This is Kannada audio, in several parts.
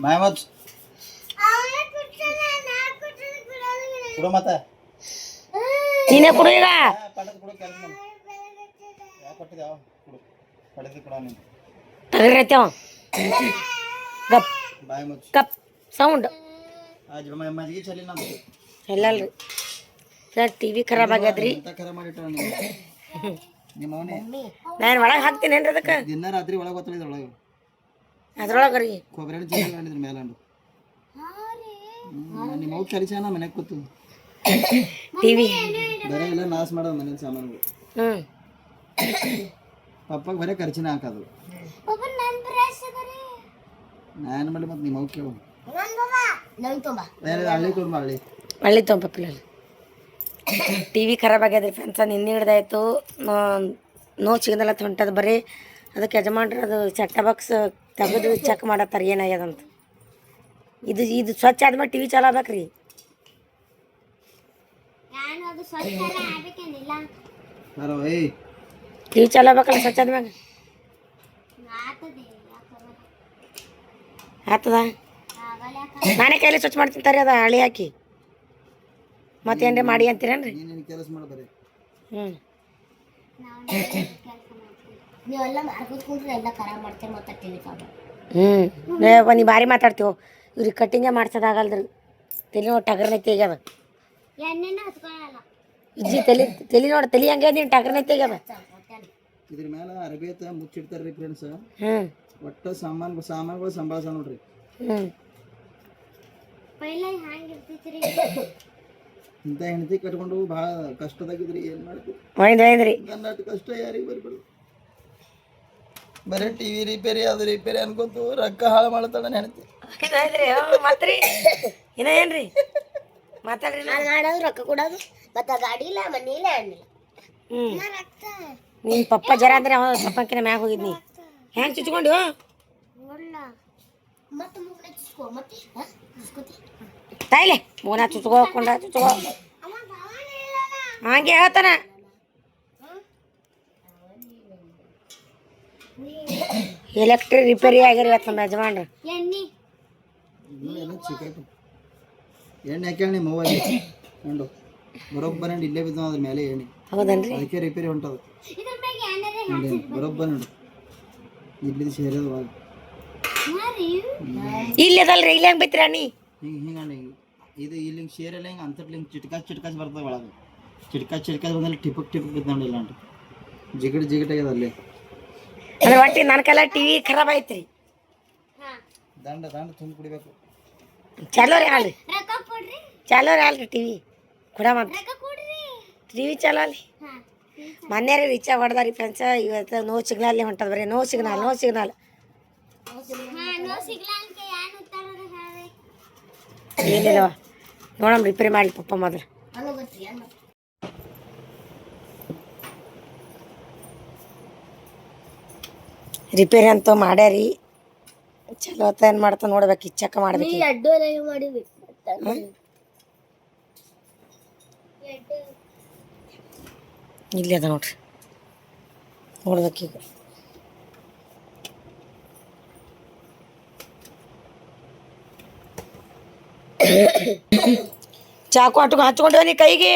ಬಾಯ್ ಮಚ್ ಕೊಡು ಮತ್ತೆ ನೀನೇ ಕೊಡು ಈಗ. ಪಡದ ಕೊಡು ಕೆಲಸ ಮಾಡಿ ಯಾವ ಕೊಟ್ಟಿದ್ದೆ ಯಾವ ಕೊಡು ಪಡದ ಕೊಡ ನೀನು ತಗರೈತೇವ ಗಪ್ ಬಾಯ್ ಮಚ್ ಕಪ್ ಸೌಂಡ್ ಆಜ್ ಮಜ್ಜಿಗೆ ಚಲಿ ನಮ್ದು ಎಲ್ಲಲ್ರಿ ಸರ್ ಟಿ ವಿ ಖರಾಬ್ ಆಗ್ಯದ್ರಿ. ಎಂತ ಖರ ಮಾಡಿಟ್ಟ ನಿಮ್ಮ ಅವನೇ ನಾನು ಒಳಗೆ ಹಾಕ್ತೀನೇನ್ರಿ ಅದಕ್ಕೆ ದಿನ ರಾತ್ರಿ ಒಳಗೆ ಗೊತ್ತಳಿದ್ರ ಒಳಗೆ ಅದ್ರೊಳಗೆ ರೀ ಕೊಬ್ಬರಿ ಎಣ್ಣೆ ಚೀಲ ಮಾಡಿದ್ರ ಮೇಲಂಡು ನಿಮ್ಮ ಅವು ಕೆಲಸ ಮನೆಗೆ ಕೂತು ಟಿ ವಿ ಬರೀ ಎಲ್ಲ ನಾಶ ಮಾಡೋದು ಮನೇಲಿ ಸಾಮಾನುಗಳು. ಹ್ಞೂ ಪಪ್ಪಗೆ ಬರೀ ಖರ್ಚಿನ ಹಾಕೋದು ನಾನು ಮಾಡಿ ಮತ್ತೆ ನಿಮ್ಮ ಅವು ಕೇಳು ಹಳ್ಳಿ ಕೊಡ್ಮ ಹಳ್ಳಿ ಹಳ್ಳಿ ತೊಂಬ ಪಿಲ್ಲಲ್ಲಿ ಟಿ ವಿ ಖರಾಬ್ ಆಗ್ಯದ್ರಿ ಫ್ರೆಂಡ್ಸ ನಿನ್ನೆ ಹಿಡ್ದಾಯ್ತು ನೋ ಸಿಗದಲ್ಲ ಹೊಂಟದ ಬರೀ ಅದಕ್ಕೆ ಯಜಮಾನ್ರು ಅದು ಸೆಟ್ ಬಾಕ್ಸ್ ತೆಗೆದು ಚೆಕ್ ಮಾಡತ್ತಾರ ಏನಾಗ್ಯದಂತ. ಇದು ಸ್ವಚ್ಛ ಆದ್ಮೇಲೆ ಟಿ ವಿ ಚಾಲು ಆಗ್ಬೇಕ್ರಿ. ಟಿ ವಿ ಚಾಲು ಆಗ್ಬೇಕಲ್ಲ ಸ್ವಚ್ಛ ಆದ್ಮ್ಯಾಗ ಆತದ. ನಾನೇ ಕೈಲಿ ಸ್ವಚ್ಛ ಮಾಡ್ತೀನಿ ತರಿ ಅದ ಹಳಿ ಹಾಕಿ ಮತ್ತೇನ್ರಿ ಮಾಡಿ ಅಂತೀರೇನ್ರಿ? ಕೆಲಸ ಮಾಡ ಬರೀ ಹ್ಞೂ ಹ್ಞೂ ನೀ ಭಾರಿ ಮಾತಾಡ್ತೀವಿ ಇವ್ರಿಗೆ ಕಟ್ಟಿಂಗೇ ಮಾಡ್ಸೋದಾಗಲ್ದ್ರಿ ತಲೆ ನೋಡಿ ಟಗರ್ನೇ ತೆಗ್ಯದ ಇಜ್ಜಿ ತಲೆ ನೋಡಿ ತಲೆ ಹಂಗೆ ನೀನು ಟಗರ್ನೇ ತೆಗ್ಯದ. ಇದ್ರ ಮೇಲೆ ಅರಬೇತ ಮುಚ್ಚಿಡ್ತಾರ್ರಿ ಫ್ರೆಂಡ್ಸ್. ಹ್ಞೂ ಒಟ್ಟು ಸಾಮಾನುಗಳು ಸಂಭಾಳಿಸ ನೋಡ್ರಿ. ಹ್ಞೂ ಇಂಥ ಹೆಂಡತಿ ಕಟ್ಕೊಂಡು ಭಾಳ ಕಷ್ಟದಾಗಿದ್ರಿ ಏನು ಮಾಡ್ತೀವಿ ಒಯ್ದ್ರಿ ನನ್ನ ಕಷ್ಟ ಯಾರಿಗೆ ಬರ್ಬೇಡು. ಬರೀ ಟಿವಿ ರಿಪೇರಿ ಅದು ರಿಪೇರಿ ಅನ್ಕೊಂತು ರೊಕ್ಕ ಹಾಳು ಮಾಡ್ತಾಳ ನನ್ನ ಹೆಂಡತಿ. ಮತ್ರಿ ಇನ್ನ ಏನ್ರಿ ಮಾತಾಡ್ರಿ ರೊಕ್ಕ ಕೊಡೋದು ಮತ್ತೆ ಗಾಡಿ ಇಲ್ಲ ಮನಿ ಇಲ್ಲ ಹಣ್ಣಿಲ್ಲ. ನಿನ್ನ ಪಪ್ಪ ಜರ ಅಂದ್ರೆ ಅವ ಪಪ್ಪಕ್ಕಿನ ಮ್ಯಾಗ ಹೋಗಿದ್ನಿ ಹೆಂಗೆ ಚುಚ್ಕೊಂಡು ತಾಯಿಲೆ ಮೂನ ಚುಚ್ಕೊಂಡ ಚುಚ್ಕೋ ಹಂಗೆ ಹೇಳ್ತಾನ. ಎಲೆಕ್ಟ್ರಿಕ್ ರಿಪೇರಿ ಆಗಿರಿ ಇವತ್ತು ನಮ್ಮ ಯಜಮಾನ್ರು. ಎಣ್ಣೆ ಹಾಕಿ ನಿಮ್ಮ ಮೊಬೈಲ್ ಉಂಡು ಬರೋಬ್ಬರ ಇಲ್ಲೇ ಬಿದ್ದು ಅದ್ರ ಮೇಲೆ ಎಣ್ಣೆ ಹೌದನ್ರಿ ಅದಕ್ಕೆ ರಿಪೇರಿ ಹೊಂಟದು ಬರೋಬ್ಬರ ನೋಡು ಇಲ್ಲಿ ಸೇರೋದು ಇಲ್ಲಿ ಅದಲ್ರಿ ಇಲ್ಲಿ ಹೆಂಗೆ ಬೈತೀರ ನೀ ಹಿಂಗೆ ಹಿಂಗೆ ಇದು ಇಲ್ಲಿ ಹಿಂಗೆ ಸೇರೆಲ್ಲ ಹಿಂಗೆ ಅಂತಟ್ ಹಿಂಗೆ ಚಿಟ್ಕಾಸ್ ಬರ್ತದೆ ಒಳಗೆ ಚಿಟ್ಕಾಸ್ ಬಂದಲ್ಲಿ ಟಿಪಕ್ ಬಿದ್ದು ನೋಡಿಲ್ಲ ಅಂಟ ಜಿಗಟ್ ಆಗ್ಯದ ಅಲ್ಲಿ ಅಂದ್ರೆ ಒಟ್ಟಿಗೆ ನನ್ನ ಕೈಲ ಟಿ ವಿ ಖರಾಬ್ ಐತ್ರಿ. ದಂಡ ತುಂಬ ಕುಡಿಬೇಕು. ಚಾಲೋ ರೀ ಅಲ್ರಿ ಚಾಲೋ ರೀ ಅಲ್ರಿ ಟಿ ವಿ ಕೊಡ ಮತ್ತೆ ಟಿ ವಿ ಚಾಲೋ ಅಲ್ಲಿ ಮೊನ್ನೆ ರೀ ರೀಚಾರ್ಜ್ ಹೊಡೆದಾರಿ ಫ್ರೆಂಡ್ಸ. ಇವತ್ತು ನೋ ಸಿಗ್ನಲ್ ಹೊಂಟದ ಬರೀ ನೋ ಸಿಗ್ನಲ್ ಏನಿಲ್ಲವ ನೋಡಮ್ ರಿಪೇರಿ ಮಾಡ್ಲಿ ಪಪ್ಪ ಮೊದಲು. ರಿಪೇರಿ ಅಂತೂ ಮಾಡ್ಯಾರಿ ಚಲೋ ಹೊತ್ತ ಏನು ಮಾಡ್ತಾ ನೋಡ್ಬೇಕು ಚೆಕ್ ಮಾಡ್ಬೇಕು. ಇಲ್ಲಿ ಅದ ನೋಡ್ರಿ ನೋಡ್ಬೇಕೀಗ. ಚಾಕು ಹಚ್ಕೊಂಡು ನೀ ಕೈಗೆ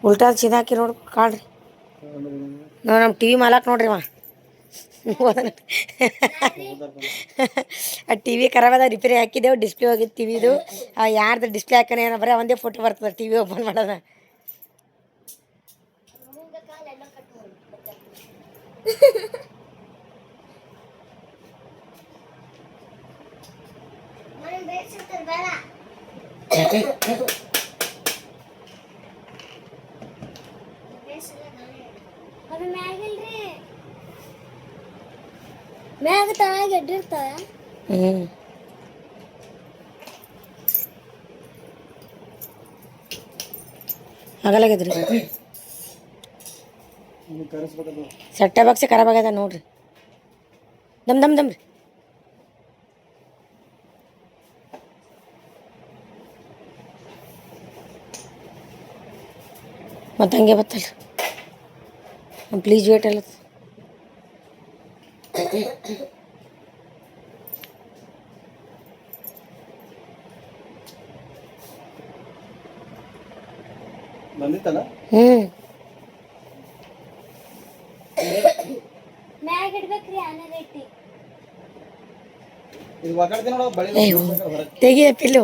ಉಲ್ಟಾ ಸೀದಾಕಿ ನೋಡ್ ಕಾಡ್ರಿ ನಮ್ಮ ಟಿ ವಿ ಮಾಲಕ್ ನೋಡ್ರಿ ಆ ಟಿ ವಿ ಖರಾಬ್ ಅದ ರಿಪೇರಿ ಹಾಕಿದ್ದೆವು ಡಿಸ್ಪ್ಲೇ ಹೋಗಿದ್ದು ಟಿ ವಿದು ಯಾರ್ದು ಡಿಸ್ಪ್ಲೇ ಹಾಕೋಣ ಏನೋ ಬರೀ ಒಂದೇ ಫೋಟೋ ಬರ್ತದೆ ಟಿ ವಿ ಓಪನ್ ಮಾಡೋದ. ಮ್ಯಾಗ ತಳಗ ಎಡ್ಡಿರ್ತಾವ. ಆಗಲಾಗ್ಯದ್ರಿ ಸೆಟ್ ಬಾಕ್ಸ್ ಖರಾಬ್ ಆಗ್ಯದ ನೋಡ್ರಿ. ದಮ್ ರೀ ಮತ್ತೆ ಹಂಗೆ ಬತ್ತಲ್ರಿ ಪ್ಲೀಸ್ ವೇಟ್ ಅಲ್ಲ ಬಂದಿತ್ತಲ್ಲ ಹ್ಞೂ ಮ್ಯಾಗ ಇಡ್ಬೇಕ್ರಿ ಆನೆ ರೇಟಿ ಇದು ಒಗ್ಗಡ್ತೀನಿ ನೋಡು ಬಳಿ ಹೊರಗೆ ತೆಗಿಯ ಪಿಲ್ಲು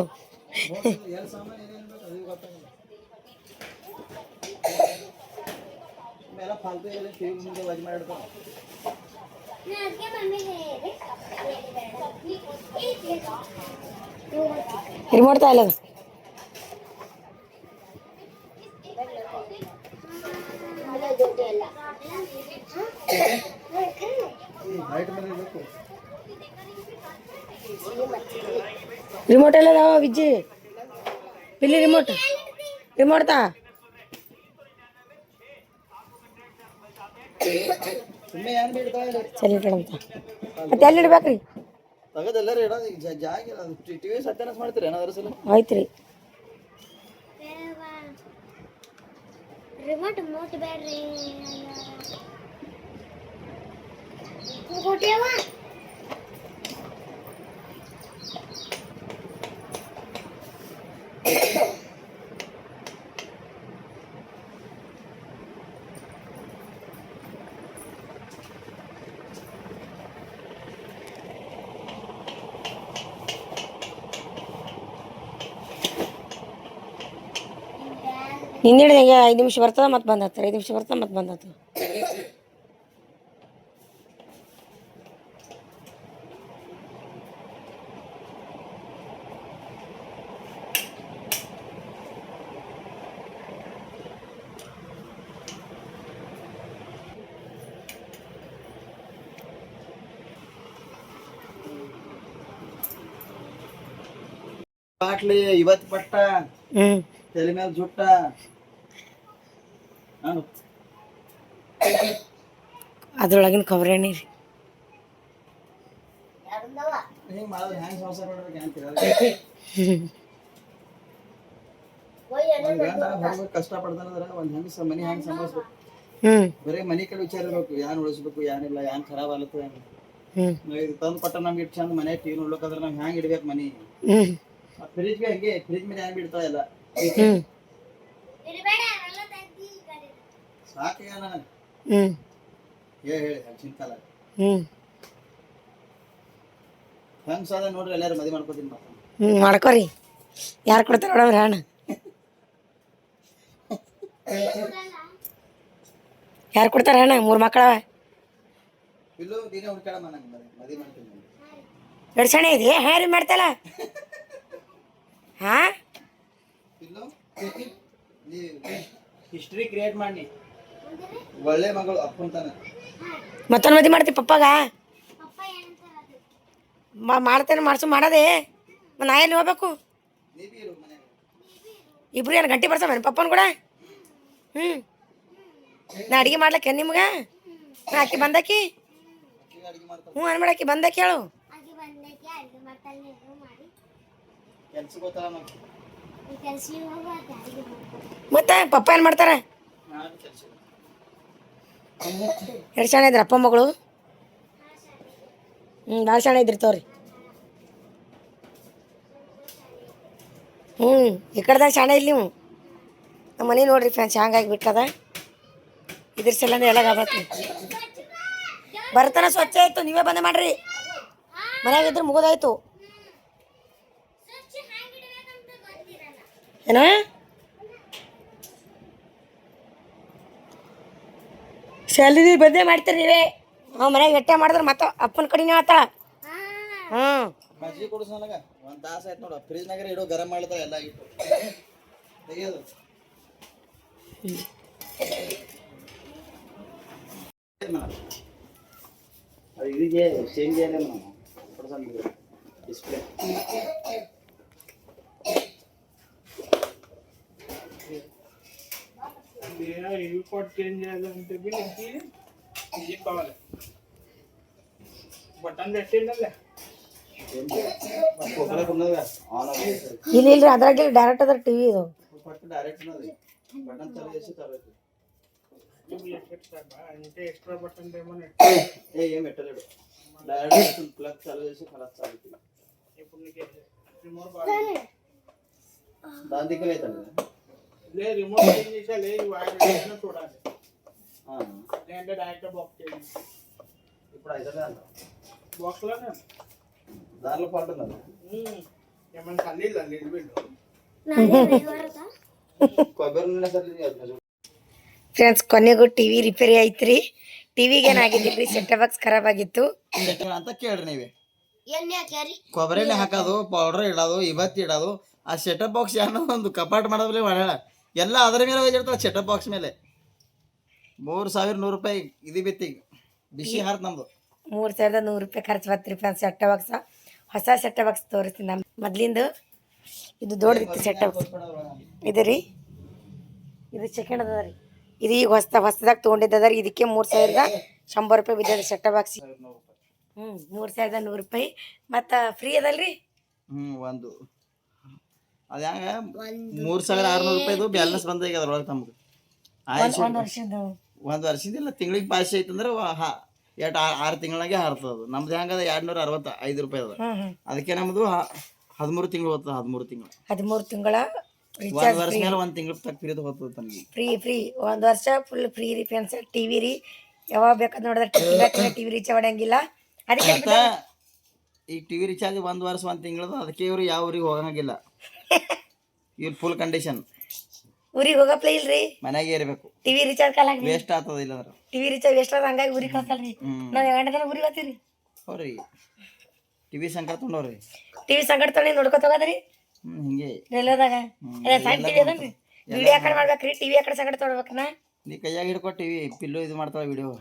ಎಲ್ಲಿ ಸಾಮಾನು ಏನೇನು ಬೇಕು ಅದು ಗೊತ್ತಾಗಲ್ಲ ಎಲ್ಲ ಫಾಲ್ತು ಎಲ್ಲ ಟಿವಿ ಮುಂದೆ ವಜ್ ಮಾಡಿಡ್ತಾರೆ ನಾ ಅದಕ್ಕೆ ಮಮ್ಮಿಗೆ ಹೇಳಿ ರಿಮೋಟ್ ತಾಯಿಲ್ಲ ದುಡ್ಡು ಎಲ್ಲ ಹೈಟ್ ಮೇಲೆ ಬೇಕು ರಿಮೋಟ್ ಎಲ್ಲ ಅದಾವ ವಿಜ್ಜಿ ಪಿಲ್ಲಿ ರಿಮೋಟ್ ತಾ ಸುಮ್ಮನೆ ಏನು ಬಿಡ್ತಾಳೆ ಸೈಲೆಂಟ್ ಅಂತ ಮತ್ತೆ ಎಲ್ಲಿ ಇಡ್ಬೇಕ್ರಿ ತಗದೆಲ್ಲರೂ ಇಡೋದು ಈಗ ಜಾಗ ಇಲ್ಲ ಟಿವಿ ಸತ್ಯನಾಶ ಮಾಡ್ತೀರಿ ಏನಾದ್ರು ಸಲ ಆಯ್ತು ರೀ ರಿಮೋಟ್ ಮೋಟ್ ಬ್ಯಾಡ್ರಿ ಕೊಟ್ಟೇವ ನಿನ್ನೆ 5 ನಿಮಿಷ ಬರ್ತದ ಮತ್ತೆ ಬಂದತ್ತ 5 ನಿಮಿಷ ಬರ್ತದ ಮತ್ತೆ ಬಂದತ್ತ ಬಾಟ್ಲಿ ಇವತ್ತು ಪಟ್ಟ ಹ್ಞೂ ತಲೆ ಮೇಲೆ ಜುಟ್ಟ ನಾನು ಅದ್ರೊಳಗಿನ ಕೊಬ್ಬರಿ ರೀ ಹಿಂಗೆ ಮಾಡಿದ್ರೆ ಹೆಂಗೆ ಸಂಸಾರ ಮಾಡ್ಬೇಕು ಅಂತೀರ ಒಂದು ಗಂಡ ಹೊರಗೆ ಕಷ್ಟ ಪಡ್ತಾನಂದ್ರೆ ಒಂದು ಹೆಂಗೆ ಮನೆ ಹೆಂಗೆ ಸಂಭಾಳಿಸ್ಬೇಕು ಹ್ಞೂ ಬರೀ ಮನೆ ಕಡೆ ವಿಚಾರ ಇರ್ಬೇಕು ಯಾನ್ ಉಳಿಸ್ಬೇಕು ಏನಿಲ್ಲ ಯಾನ್ ಖರಾಬ್ ಆಲತ್ತು ಹ್ಞೂ ಇದು ತಂದು ಕೊಟ್ಟ ನಮ್ಗೆ ಇಟ್ಟು ಚಂದ ಮನೆ ಟಿವಿ ನೋಡ್ಬೇಕಾದ್ರೆ ನಾವು ಹೆಂಗೆ ಇಡ್ಬೇಕು ಮನೆ ಹ್ಞೂ ಫ್ರಿಜ್ ಬಿ ಹಂಗೆ ಫ್ರಿಜ್ ಮೇಲೆ ಹೆಂಗೆ ಬಿಡ್ತಾ ಇಲ್ಲ ಹ್ಞೂ ಸಾಕು ಏನ ಹ್ಞೂ ಹೇಳಿ ಚಿಂತಲ್ಲ ಹ್ಞೂ ಹೆಂಗೆ ಸಾದ ನೋಡ್ರಿ ಎಲ್ಲಾರು ಮದುವೆ ಮಾಡ್ಕೋತೀನಿ ಮತ್ತೆ ಹ್ಞೂ ಮಾಡ್ಕೊರಿ ಯಾರು ಕೊಡ್ತಾರೆ ನೋಡವ್ರಿ ಹಣ ಯಾರು ಕೊಡ್ತಾರೆ ಹಣ 3 ಮಕ್ಕಳವ ಇಲ್ಲೂ ನೀನೇ ಹುಡ್ಕಾಡಮ್ಮ ನಂಗೆ ಮದುವೆ ಮಾಡ್ತೀನಿ ನಡ್ಸಣೆ ಇದೆ ಹಾಂ ರೀ ಮಾಡ್ತಲ್ಲ ಹಾಂ ಇಲ್ಲೂ ನೀ ಹಿಸ್ಟ್ರಿ ಕ್ರಿಯೇಟ್ ಮಾಡಿ ಒಳ್ಳೆ ಮಗಳು ಅಪ್ಪಂತಾನೆ ಮತ್ತೊಂದು ಮದುವೆ ಮಾಡ್ತೀವಿ ಪಪ್ಪಾಗ ಮಾಡ್ತೇನೆ ಮಾಡೋದೇ ನಾ ಎಲ್ಲಿ ಹೋಗ್ಬೇಕು ನೀ ಬಿ ಇರು ಮನೆಯಾಗ ಇಬ್ರು ಏನು ಗಂಟೆ ಬರ್ಸವೇನು ಪಪ್ಪನ ಕೂಡ ಹ್ಞೂ ನಾ ಅಡುಗೆ ಮಾಡ್ಲಕ್ಕೆ ನಿಮ್ಗೆ ನಾ ಆಕಿ ಬಂದಾಕಿ ಅಡುಗೆ ಮಾಡ್ತಾರೆ ಹ್ಞೂ ಅನ್ಬೇಡಾಕಿ ಬಂದಾಕಿ ಹೇಳು ಕೆಲ್ಸ ಗೊತ್ತಲ್ಲ ನಾವು ಮತ್ತೆ ಪಪ್ಪ ಏನು ಮಾಡ್ತಾರೆ ನಾನು ಕೆಲಸ ಎರಡು ಶಾಣೆ ಇದ್ರಿ ಅಪ್ಪ ಮಗಳು ಭಾಳ ಶಾಣೆ ಇದ್ರಿ ತೋರಿ ಈ ಕಡೆದಾಗ ಶಾಣೆ ಇಲ್ಲಿ ನೀವು ನಮ್ಮ ಮನೆ ನೋಡ್ರಿ ಫ್ರೆಂಡ್ಸ್ ಹಂಗಾಗಿ ಬಿಟ್ಟದ ಇದ್ರ ಸಲ ಎಲ್ಲ ಗಾಬತ್ರಿ ಬರ್ತಾನ ಸ್ವಚ್ಛ ಆಯ್ತು ನೀವೇ ಬಂದ ಮಾಡ್ರಿ ಮನ್ಯಾಗಿದ್ರೆ ಮುಗೋದಾಯ್ತು ಏನ ಶಾಲಿನಿ ಬಂದೇ ಮಾಡ್ತೀರಿ ನೀವೇ ಮನ್ಯಾಗ ಎಟ್ಟೆ ಮಾಡಿದ್ರೆ ಮತ್ತೆ ಅಪ್ಪನ ಕಡೆನೇ ಆತಾಳ ಹ್ಞೂ ಮಜ್ಜಿಗೆ ಕೊಡಿಸ್ ನನಗೆ ಒಂದು ತಾಸು ಆಯ್ತು ನೋಡು ಫ್ರಿಜ್ನಾಗ ಇಡೋ ಗರಂ ಮಾಡ್ತಾರೆ ಎಲ್ಲ ಇಟ್ಟು ತೆಗಿಯೋದು ಅದು ಇದಕ್ಕೆ ಚೇಂಜ್ ಇದೆ ನಾವು ಕೊಡ್ಸಂಗಿಲ್ಲ ಡಿಸ್ಪ್ಲೇ రిపోర్ట్ చేంజ్ చేయాలంటే దీనికి ఇది కావాలి బటన్ పెట్టిండలే ಇಲ್ಲಿ ಇಲ್ರಿ ಅದ್ರಾಗ ಡೈರೆಕ್ಟ್ ಅದ್ರ ಟಿವಿ ಇದು ಡೈರೆಕ್ಟ್ ಬಟನ್ ಚಾಲು చేసి ತರಬೇಕು నువ్వు ఎట్లా అంటే ఎక్స్ట్రా పర్సెంట్ ఏమన్నా ఏం పెట్టలేడు డైరెక్ట్ ప్లగ్ చాలు చేసి ఖరాబ్ చాలు ఇప్పుడు నీకు రిమోట్ బాగా దాని దిక్కులు అవుతాడు లేదు రిమోట్ ఏం చేసా లేదు వాయిస్ చూడాలి లేదంటే డైరెక్ట్ బాక్స్ చేయండి ఇప్పుడు అయితే బాక్స్లోనే దానిలో ఫాల్ట్ ఉన్నది ఏమన్నా కన్నీళ్ళు నీళ్ళు వీళ్ళు ಕೊಬ್ಬರಿ ನೂನೆ ಸರ್ ಫ್ರೆಂಡ್ಸ್ ಕೊನೆಗೂ ಟಿವಿ ರಿಪೇರಿ ಐತ್ರಿ ಟಿವಿಗೆ ಏನಾಗಿದ್ದಿಲ್ರಿ ಸೆಟ್ ಬಾಕ್ಸ್ ಖರಾಬ್ ಆಗಿತ್ತು ಅಂತ ಕೇಳ್ರಿ ನೀವೇ ಎಣ್ಣೆ ಹಾಕ್ಯಾರಿ ಕೊಬ್ಬರಿ ಎಣ್ಣೆ ಹಾಕೋದು ಪೌಡರ್ ಇಡೋದು ಇವತ್ತು ಇಡೋದು ಆ ಸೆಟಪ್ ಬಾಕ್ಸ್ ಏನೋ ಒಂದು ಕಪಾಟ್ ಮಾಡೋದ್ರಲ್ಲಿ ಮಾಡ್ಯಾಳ ಎಲ್ಲ ಅದರ ಮೇಲೆ ಹೋಗಿರ್ತಾವೆ ಸೆಟಪ್ ಬಾಕ್ಸ್ ಮೇಲೆ 3,100 ರೂಪಾಯಿ ಇದು ಬಿತ್ತಿ ಬಿಸಿ ಹಾರ್ತ್ ನಮ್ದು 3,100 ರೂಪಾಯಿ ಖರ್ಚು ಬತ್ರಿ ಫ್ರೆಂಡ್ಸ್ ಸೆಟ್ ಬಾಕ್ಸ್ ಹೊಸ ಸೆಟ್ ಬಾಕ್ಸ್ ತೋರಿಸ್ತೀನಿ ನಮ್ಮ ಮೊದ್ಲಿಂದು ಇದು ದೊಡ್ಡದಿತ್ತು ಸೆಟ್ ಬಾಕ್ಸ್ ಇದು ರೀ ಇದು ಸೆಕೆಂಡ್ ಅದ ರೀ ಇದು ಈಗ ಹೊಸದಾಗ ತೊಗೊಂಡಿದ್ದದ ರೀ ಇದಕ್ಕೆ 3,100 ರೂಪಾಯಿ ಬಿದ್ದದ ಸೆಟ್ ಬಾಕ್ಸ್ 3,100 ರೂಪಾಯಿ ಮತ್ತು ಫ್ರೀ ಅದಲ್ರಿ ಒಂದು ಅದು ಹ್ಯಾಂಗ 3,600 ರೂಪಾಯಿದು ಬ್ಯಾಲೆನ್ಸ್ ಬಂದ ಈಗ ಅದ್ರೊಳಗೆ ತಮ್ಗೆ ಒಂದು ವರ್ಷದ ಒಂದು ವರ್ಷದಿಲ್ಲ ತಿಂಗಳಿಗೆ ಪಾಸ್ ಐತಂದ್ರೆ ಎಷ್ಟು 6 ತಿಂಗಳಾಗೆ ಹಾರ್ತದ ನಮ್ದು ಹೆಂಗದ 265 ರೂಪಾಯಿ ಅದ ಅದಕ್ಕೆ ನಮ್ದು 13 ತಿಂಗಳು ಹೋಗ್ತದೆ 13 ತಿಂಗಳು 13 ತಿಂಗಳ ಒಂದು ವರ್ಷ ಮೇಲೆ 1 ತಿಂಗಳು ತಕ್ಕ ಫ್ರೀದು ಹೋಗ್ತದೆ ತನಗೆ ಫ್ರೀ ಒಂದು ವರ್ಷ ಫುಲ್ ಫ್ರೀ ರೀ ಫ್ರೆಂಡ್ಸ್ ಟಿವಿ ರೀ ಯಾವಾಗ ಬೇಕಾದ್ ನೋಡಿದ್ರೆ ಟಿವಿ ರೀಚ್ ಮಾಡಂಗಿಲ್ಲ ಅದಕ್ಕೆ ಮತ್ತೆ ಈಗ ಟಿವಿ ರಿಚಾರ್ಜ್ 1 ವರ್ಷ 1 ತಿಂಗಳದ ಅದಕ್ಕೆ ಇವ್ರು ಯಾವ ಊರಿಗೆ ಹೋಗಂಗಿಲ್ಲ ಇವ್ರು ಫುಲ್ ಕಂಡೀಷನ್ ಊರಿಗೆ ಹೋಗಪ್ಲ ಇಲ್ರಿ ಮನೆಗೆ ಇರಬೇಕು ಟಿವಿ ರಿಚಾರ್ಜ್ ಕಾಲ ವೇಸ್ಟ್ ಆಗ್ತದ ಇಲ್ಲಂದ್ರೆ ಟಿವಿ ರಿಚಾರ್ಜ್ ವೇಸ್ಟ್ ಆದ ಹಂಗಾಗಿ ಊರಿಗೆ ಕಳ್ಸಲ್ರಿ ನಾವು 2 ದಿನ ಊರಿಗೆ ಹೋಗ್ತೀವಿ ಅವ್ರಿ ಟಿವಿ ಸಂಕಟ ತೊಗೊಂಡವ್ರಿ ಟಿವಿ ಸಂಕಟ ತೊಗೊಂಡು ನೋಡ್ಕೊತ ಹೋಗದ್ರಿ ಹಿಂಗೆ ರೇಲ್ವೆದಾಗ ಸಣ್ಣ ಟಿವಿ ಅದನ್ರಿ ವಿಡಿಯೋ ಆ ಕಡೆ ಮಾಡ್ಬೇಕ್ರಿ ಟಿವಿ ಆ ಕಡೆ ಸಂಕಟ ತೊಗೊಳ್ಬೇಕನ ನೀ ಕೈಯಾಗ ಹಿಡ್ಕೊ ಟಿವಿ ಪಿಲ್ಲು ಇದು ಮಾಡ್ತಾವ ವಿಡಿಯೋ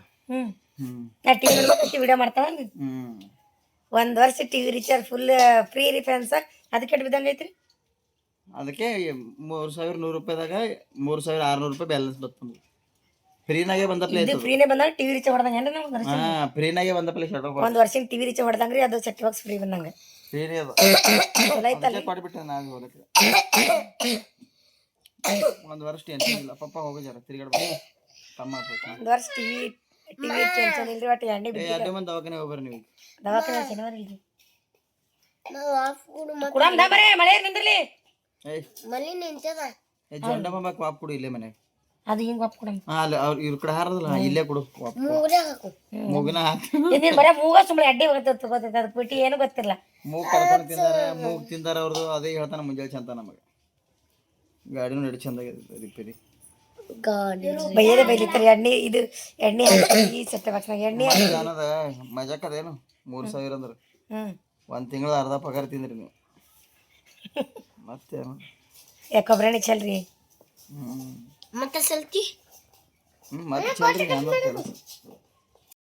ನಾ ಟಿವಿ ನೋಡ್ಬೇಕು ವಿಡಿಯೋ ಮಾಡ್ತಾವನ್ರಿ 1 ವರ್ಷ ಟಿವಿ ರಿಚಾರ್ಜ್ ಫುಲ್ ಫ್ರೀ ರೀ ಫ್ರೆಂಡ್ಸ್ ಅದಕ್ಕೆ ಎಟ್ಟು ಬಿದ್ದಂಗೆ ಐತ್ರಿ ಅದಕ್ಕೆ 3,100 ರೂಪಾಯಿದಾಗ 3,600 ರೂಪಾಯಿ ಬ್ಯಾಲೆನ್ಸ್ ಬರ್ತದೆ ಫ್ರೀನಾಗೆ ಬಂದ ಪ್ಲೇಸ್ ಇದು ಫ್ರೀನೇ ಬಂದಾಗ ಟಿವಿ ರಿಚಾರ್ಜ್ ಹೊಡೆದಂಗೆ ಏನ್ರಿ ನಾವು ಫ್ರೀನಾಗೆ ಬಂದ ಪ್ಲೇಸ್ 1 ವರ್ಷ ಟಿವಿ ರಿಚಾರ್ಜ್ ಹೊಡೆದಂಗ್ರಿ ಅದು ಸೆಟ್ ಬಾಕ್ಸ್ ಫ್ರೀ ಬಂದಂಗೆ ಫ್ರೀನೇ ಅದು ಚಲೋ ಐತಲ್ಲ ಕೊಟ್ಬಿಟ್ಟೆ ನಾನು ಹೋಗಕ್ಕೆ 1 ವರ್ಷ ಟೆನ್ಷನ್ ಇಲ್ಲ ಪಪ್ಪ ಹೋಗೋ ಜರ ತಿರ್ಗಾಡ್ಬೇಕು ತಮ್ಮ 1 ವರ್ಷ ಟಿವಿ ಟೆನ್ಷನ್ ಇಲ್ರಿ ಒಟ್ಟು ಎಣ್ಣೆ ಬಿಟ್ಟು ಎರಡು ಮಂದಿ ದವಾಖಾನೆ ಹೋಗ್ಬರ್ರಿ ನೀವು ದವಾಖಾನೆ ಶನಿವಾರ ಇಲ್ರಿ ನಾವು ಆಫ್ ಕೂಡ ಕುಡಮ್ ದಾ ಬರೇ ಮಳೆ ನಿಂದ್ರಲಿ ಮಲ್ಲಿ ನಿಂತದ ಜೊಂಡಮ್ಮ ವಾಪ್ ಕೊಡು ಇಲ್ಲೇ ಮನೆ ಅದು ಹಿಂಗ್ ವಾಪ್ ಕುಡಮ್ ಅಲ್ಲಿ ಅವ್ರು ಇವ್ರ ಕಡೆ ಹಾರದಲ್ಲ ಇಲ್ಲೇ ಕೊಡು ವಾಪ್ ಮೂಗ್ರಾಗ ಹಾಕು ಮೂಗಿನ ಹಾಕಿ ನೀನ್ ಬರೇ ಮೂಗ ಸುಮ್ಮನೆ ಅಡ್ಡಿ ಗೊತ್ತೈತೆ ಅದಕ್ಕೆ ಬಿಟ್ಟು ಏನು ಗೊತ್ತಿಲ್ಲ ಮೂಗ್ ಕಡ್ಕೊಂಡು ತಿಂದಾರ ಮೂಗ್ ತಿಂದಾರ ಅವ್ರದ್ದು ಅದೇ ಹೇಳ್ತಾನೆ ಮುಂಜಾನೆ ಚಂದ ನಮಗೆ ಗಾಡಿನೂ ನಡಿ ಚಂದ ರಿಪೇರಿ ಗಾಡಿ ಬೈಯದೇ ಬೈಲಿತ್ತಾರೆ ಎಣ್ಣೆ ಈ ಸೆಟ್ ಬಾಕ್ಸ್ನಾಗ ಎಣ್ಣೆ ಅನ್ನದ ಮಜಾಕ್ ಅದೇನು 3,000 ಅಂದ್ರೆ 1 ತಿಂಗಳ ಅರ್ಧ ಪಗಾರ ತಿಂದ್ರಿ ನೀವು ಮತ್ತೇನು ಕೊಬ್ಬರಿ ಎಣ್ಣೆ ಚಲ್ರಿ ಮತ್ತೆ ಸಲ್ತಿ ಮತ್ತೆ ಚಲ್ರಿ ನಾನು ಕೆಲಸ